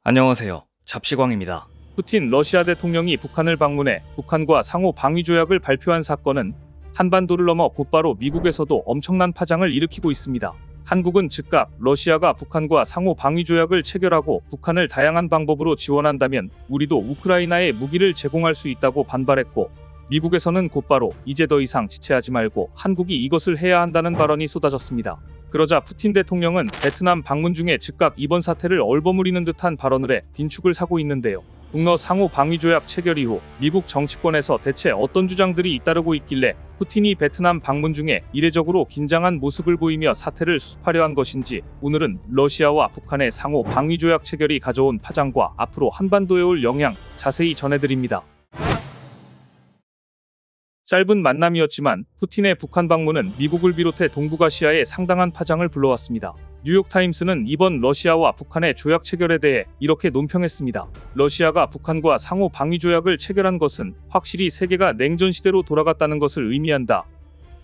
안녕하세요. 잡시광입니다. 푸틴 러시아 대통령이 북한을 방문해 북한과 상호 방위 조약을 발표한 사건은 한반도를 넘어 곧바로 미국에서도 엄청난 파장을 일으키고 있습니다. 한국은 즉각 러시아가 북한과 상호 방위 조약을 체결하고 북한을 다양한 방법으로 지원한다면 우리도 우크라이나에 무기를 제공할 수 있다고 반발했고, 미국에서는 곧바로 이제 더 이상 지체하지 말고 한국이 이것을 해야 한다는 발언이 쏟아졌습니다. 그러자 푸틴 대통령은 베트남 방문 중에 즉각 이번 사태를 얼버무리는 듯한 발언을 해 빈축을 사고 있는데요. 북러 상호 방위 조약 체결 이후 미국 정치권에서 대체 어떤 주장들이 잇따르고 있길래 푸틴이 베트남 방문 중에 이례적으로 긴장한 모습을 보이며 사태를 수습하려 한 것인지, 오늘은 러시아와 북한의 상호 방위 조약 체결이 가져온 파장과 앞으로 한반도에 올 영향 자세히 전해드립니다. 짧은 만남이었지만 푸틴의 북한 방문은 미국을 비롯해 동북아시아에 상당한 파장을 불러왔습니다. 뉴욕타임스는 이번 러시아와 북한의 조약 체결에 대해 이렇게 논평했습니다. 러시아가 북한과 상호 방위 조약을 체결한 것은 확실히 세계가 냉전 시대로 돌아갔다는 것을 의미한다.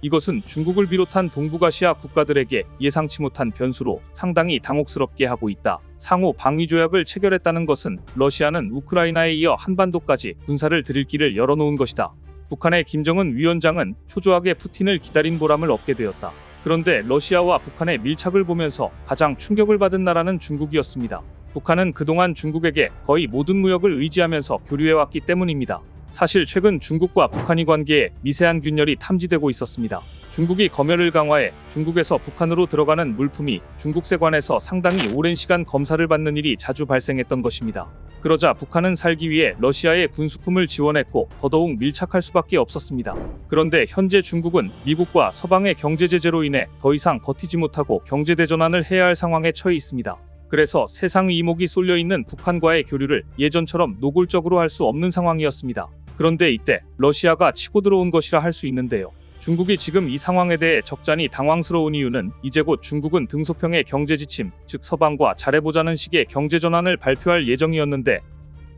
이것은 중국을 비롯한 동북아시아 국가들에게 예상치 못한 변수로 상당히 당혹스럽게 하고 있다. 상호 방위 조약을 체결했다는 것은 러시아는 우크라이나에 이어 한반도까지 군사를 들일 길을 열어놓은 것이다. 북한의 김정은 위원장은 초조하게 푸틴을 기다린 보람을 얻게 되었다. 그런데 러시아와 북한의 밀착을 보면서 가장 충격을 받은 나라는 중국이었습니다. 북한은 그동안 중국에게 거의 모든 무역을 의지하면서 교류해왔기 때문입니다. 사실 최근 중국과 북한의 관계에 미세한 균열이 탐지되고 있었습니다. 중국이 검열을 강화해 중국에서 북한으로 들어가는 물품이 중국세관에서 상당히 오랜 시간 검사를 받는 일이 자주 발생했던 것입니다. 그러자 북한은 살기 위해 러시아에 군수품을 지원했고 더더욱 밀착할 수밖에 없었습니다. 그런데 현재 중국은 미국과 서방의 경제 제재로 인해 더 이상 버티지 못하고 경제대전환을 해야 할 상황에 처해 있습니다. 그래서 세상의 이목이 쏠려있는 북한과의 교류를 예전처럼 노골적으로 할 수 없는 상황이었습니다. 그런데 이때 러시아가 치고 들어온 것이라 할 수 있는데요. 중국이 지금 이 상황에 대해 적잖이 당황스러운 이유는 이제 곧 중국은 등소평의 경제지침, 즉 서방과 잘해보자는 식의 경제전환을 발표할 예정이었는데,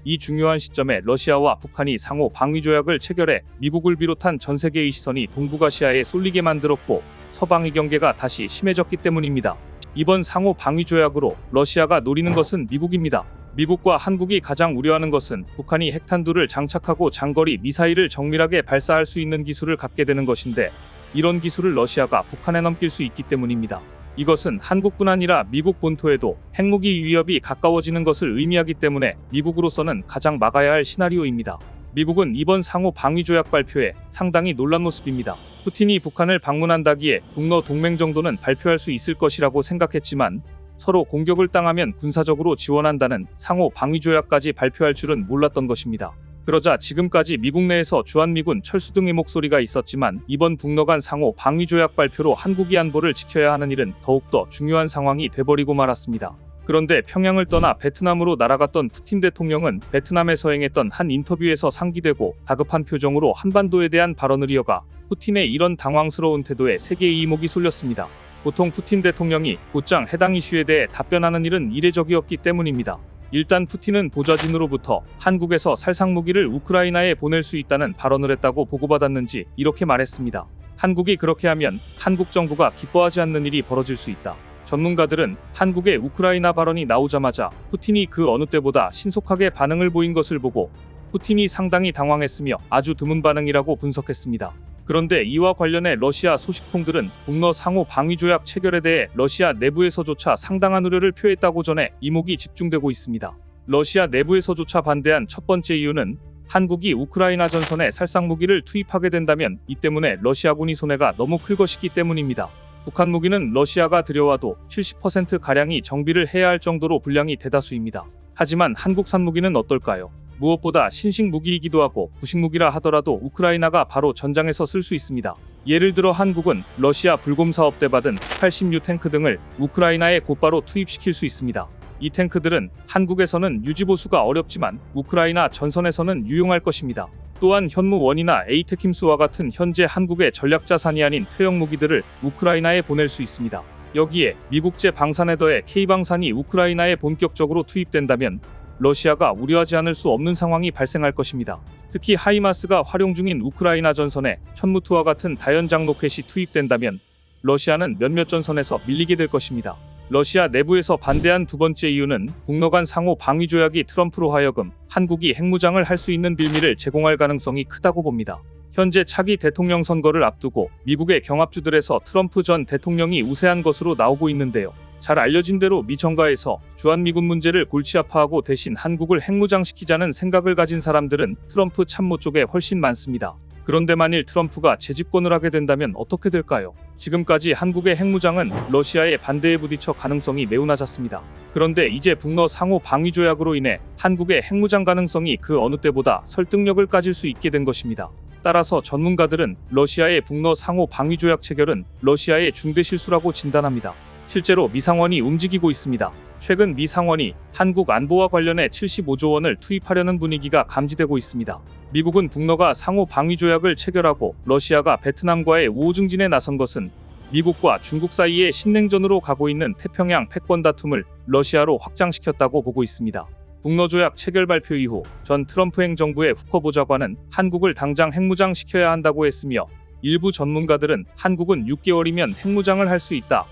이 중요한 시점에 러시아와 북한이 상호 방위조약을 체결해 미국을 비롯한 전 세계의 시선이 동북아시아에 쏠리게 만들었고 서방의 경계가 다시 심해졌기 때문입니다. 이번 상호 방위조약으로 러시아가 노리는 것은 미국입니다. 미국과 한국이 가장 우려하는 것은 북한이 핵탄두를 장착하고 장거리 미사일을 정밀하게 발사할 수 있는 기술을 갖게 되는 것인데, 이런 기술을 러시아가 북한에 넘길 수 있기 때문입니다. 이것은 한국뿐 아니라 미국 본토에도 핵무기 위협이 가까워지는 것을 의미하기 때문에 미국으로서는 가장 막아야 할 시나리오입니다. 미국은 이번 상호 방위조약 발표에 상당히 놀란 모습입니다. 푸틴이 북한을 방문한다기에 북러 동맹 정도는 발표할 수 있을 것이라고 생각했지만, 서로 공격을 당하면 군사적으로 지원한다는 상호 방위조약까지 발표할 줄은 몰랐던 것입니다. 그러자 지금까지 미국 내에서 주한미군 철수 등의 목소리가 있었지만, 이번 북러 간 상호 방위조약 발표로 한국이 안보를 지켜야 하는 일은 더욱더 중요한 상황이 돼버리고 말았습니다. 그런데 평양을 떠나 베트남으로 날아갔던 푸틴 대통령은 베트남에서 행했던 한 인터뷰에서 상기되고 다급한 표정으로 한반도에 대한 발언을 이어가 푸틴의 이런 당황스러운 태도에 세계의 이목이 쏠렸습니다. 보통 푸틴 대통령이 곧장 해당 이슈에 대해 답변하는 일은 이례적이었기 때문입니다. 일단 푸틴은 보좌진으로부터 한국에서 살상무기를 우크라이나에 보낼 수 있다는 발언을 했다고 보고받았는지 이렇게 말했습니다. 한국이 그렇게 하면 한국 정부가 기뻐하지 않는 일이 벌어질 수 있다. 전문가들은 한국의 우크라이나 발언이 나오자마자 푸틴이 그 어느 때보다 신속하게 반응을 보인 것을 보고 푸틴이 상당히 당황했으며 아주 드문 반응이라고 분석했습니다. 그런데 이와 관련해 러시아 소식통들은 북러 상호 방위조약 체결에 대해 러시아 내부에서조차 상당한 우려를 표했다고 전해 이목이 집중되고 있습니다. 러시아 내부에서조차 반대한 첫 번째 이유는 한국이 우크라이나 전선에 살상무기를 투입하게 된다면 이 때문에 러시아군이 손해가 너무 클 것이기 때문입니다. 북한 무기는 러시아가 들여와도 70%가량이 정비를 해야 할 정도로 분량이 대다수입니다. 하지만 한국산 무기는 어떨까요? 무엇보다 신식 무기이기도 하고 구식 무기라 하더라도 우크라이나가 바로 전장에서 쓸 수 있습니다. 예를 들어 한국은 러시아 불곰 사업 때 받은 86 탱크 등을 우크라이나에 곧바로 투입시킬 수 있습니다. 이 탱크들은 한국에서는 유지보수가 어렵지만 우크라이나 전선에서는 유용할 것입니다. 또한 현무1이나 에이테킴스와 같은 현재 한국의 전략자산이 아닌 퇴역 무기들을 우크라이나에 보낼 수 있습니다. 여기에 미국제 방산에 더해 K방산이 우크라이나에 본격적으로 투입된다면 러시아가 우려하지 않을 수 없는 상황이 발생할 것입니다. 특히 하이마스가 활용 중인 우크라이나 전선에 천무투와 같은 다연장 로켓이 투입된다면 러시아는 몇몇 전선에서 밀리게 될 것입니다. 러시아 내부에서 반대한 두 번째 이유는 북러 간 상호 방위 조약이 트럼프로 하여금 한국이 핵무장을 할 수 있는 빌미를 제공할 가능성이 크다고 봅니다. 현재 차기 대통령 선거를 앞두고 미국의 경합주들에서 트럼프 전 대통령이 우세한 것으로 나오고 있는데요. 잘 알려진 대로 미 정가에서 주한미군 문제를 골치 아파하고 대신 한국을 핵무장시키자는 생각을 가진 사람들은 트럼프 참모 쪽에 훨씬 많습니다. 그런데 만일 트럼프가 재집권을 하게 된다면 어떻게 될까요? 지금까지 한국의 핵무장은 러시아의 반대에 부딪혀 가능성이 매우 낮았습니다. 그런데 이제 북러 상호 방위 조약으로 인해 한국의 핵무장 가능성이 그 어느 때보다 설득력을 가질 수 있게 된 것입니다. 따라서 전문가들은 러시아의 북러 상호 방위 조약 체결은 러시아의 중대 실수라고 진단합니다. 실제로 미 상원이 움직이고 있습니다. 최근 미 상원이 한국 안보와 관련해 75조 원을 투입하려는 분위기가 감지되고 있습니다. 미국은 북러가 상호 방위 조약을 체결하고 러시아가 베트남과의 우호 증진에 나선 것은 미국과 중국 사이의 신냉전으로 가고 있는 태평양 패권 다툼을 러시아로 확장시켰다고 보고 있습니다. 북러 조약 체결 발표 이후 전 트럼프 행정부의 후커 보좌관은 한국을 당장 핵무장시켜야 한다고 했으며 일부 전문가들은 한국은 6개월이면 핵무장을 할 수 있다.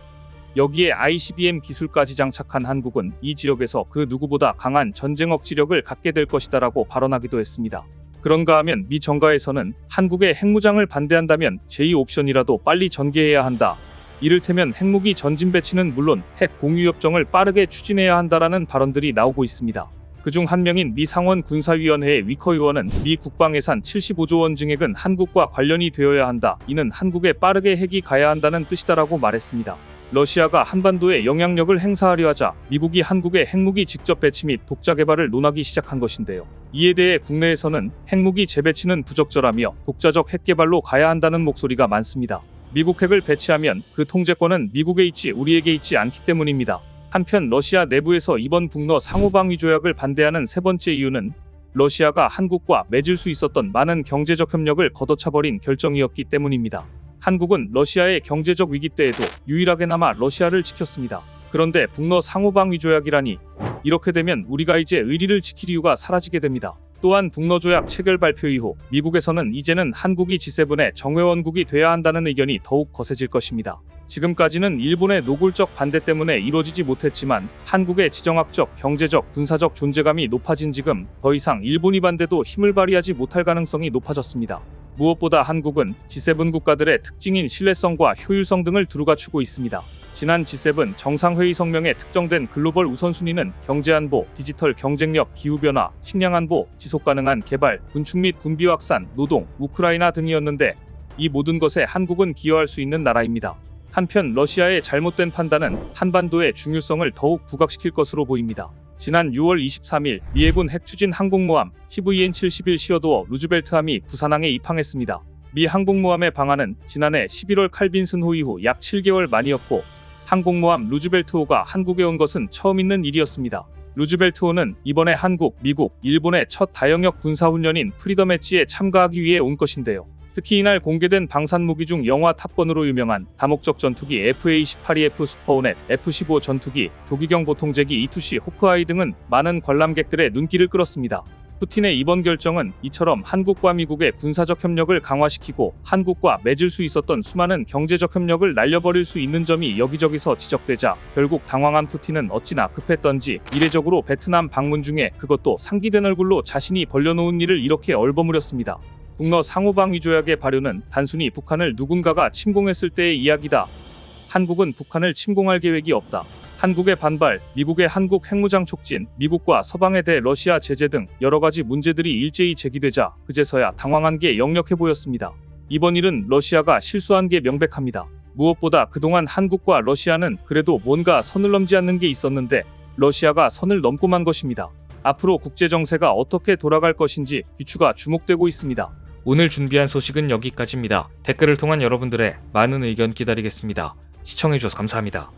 여기에 ICBM 기술까지 장착한 한국은 이 지역에서 그 누구보다 강한 전쟁 억지력을 갖게 될 것이다라고 발언하기도 했습니다. 그런가 하면 미 정가에서는 한국의 핵무장을 반대한다면 제2옵션이라도 빨리 전개해야 한다. 이를테면 핵무기 전진 배치는 물론 핵 공유협정을 빠르게 추진해야 한다라는 발언들이 나오고 있습니다. 그중 한 명인 미 상원 군사위원회의 위커 의원은 미 국방 예산 75조 원 증액은 한국과 관련이 되어야 한다. 이는 한국에 빠르게 핵이 가야 한다는 뜻이다라고 말했습니다. 러시아가 한반도에 영향력을 행사하려 하자 미국이 한국의 핵무기 직접 배치 및 독자 개발을 논하기 시작한 것인데요. 이에 대해 국내에서는 핵무기 재배치는 부적절하며 독자적 핵 개발로 가야 한다는 목소리가 많습니다. 미국 핵을 배치하면 그 통제권은 미국에 있지 우리에게 있지 않기 때문입니다. 한편 러시아 내부에서 이번 북러 상호방위 조약을 반대하는 세 번째 이유는 러시아가 한국과 맺을 수 있었던 많은 경제적 협력을 걷어차버린 결정이었기 때문입니다. 한국은 러시아의 경제적 위기 때에도 유일하게나마 러시아를 지켰습니다. 그런데 북러 상호방위 조약이라니 이렇게 되면 우리가 이제 의리를 지킬 이유가 사라지게 됩니다. 또한 북러 조약 체결 발표 이후 미국에서는 이제는 한국이 G7의 정회원국이 돼야 한다는 의견이 더욱 거세질 것입니다. 지금까지는 일본의 노골적 반대 때문에 이루어지지 못했지만 한국의 지정학적, 경제적, 군사적 존재감이 높아진 지금 더 이상 일본이 반대도 힘을 발휘하지 못할 가능성이 높아졌습니다. 무엇보다 한국은 G7 국가들의 특징인 신뢰성과 효율성 등을 두루 갖추고 있습니다. 지난 G7 정상회의 성명에 특정된 글로벌 우선순위는 경제안보, 디지털 경쟁력, 기후변화, 식량안보, 지속가능한 개발, 군축 및 군비 확산, 노동, 우크라이나 등이었는데 이 모든 것에 한국은 기여할 수 있는 나라입니다. 한편 러시아의 잘못된 판단은 한반도의 중요성을 더욱 부각시킬 것으로 보입니다. 지난 6월 23일 미 해군 핵추진 항공모함 CVN-71 시어도어 루즈벨트함이 부산항에 입항했습니다. 미 항공모함의 방한은 지난해 11월 칼빈슨 호위 후 약 7개월 만이었고 항공모함 루즈벨트호가 한국에 온 것은 처음 있는 일이었습니다. 루즈벨트호는 이번에 한국, 미국, 일본의 첫 다영역 군사훈련인 프리덤 엣지에 참가하기 위해 온 것인데요. 특히 이날 공개된 방산무기 중 영화 탑건으로 유명한 다목적 전투기 FA-18EF 슈퍼호넷, F-15 전투기, 조기경 보통제기 E-2C 호크아이 등은 많은 관람객들의 눈길을 끌었습니다. 푸틴의 이번 결정은 이처럼 한국과 미국의 군사적 협력을 강화시키고 한국과 맺을 수 있었던 수많은 경제적 협력을 날려버릴 수 있는 점이 여기저기서 지적되자 결국 당황한 푸틴은 어찌나 급했던지 이례적으로 베트남 방문 중에 그것도 상기된 얼굴로 자신이 벌려놓은 일을 이렇게 얼버무렸습니다. 북러 상호방위 조약의 발효는 단순히 북한을 누군가가 침공했을 때의 이야기다. 한국은 북한을 침공할 계획이 없다. 한국의 반발, 미국의 한국 핵무장 촉진, 미국과 서방에 대해 러시아 제재 등 여러 가지 문제들이 일제히 제기되자 그제서야 당황한 게 역력해 보였습니다. 이번 일은 러시아가 실수한 게 명백합니다. 무엇보다 그동안 한국과 러시아는 그래도 뭔가 선을 넘지 않는 게 있었는데 러시아가 선을 넘고 만 것입니다. 앞으로 국제정세가 어떻게 돌아갈 것인지 귀추가 주목되고 있습니다. 오늘 준비한 소식은 여기까지입니다. 댓글을 통한 여러분들의 많은 의견 기다리겠습니다. 시청해주셔서 감사합니다.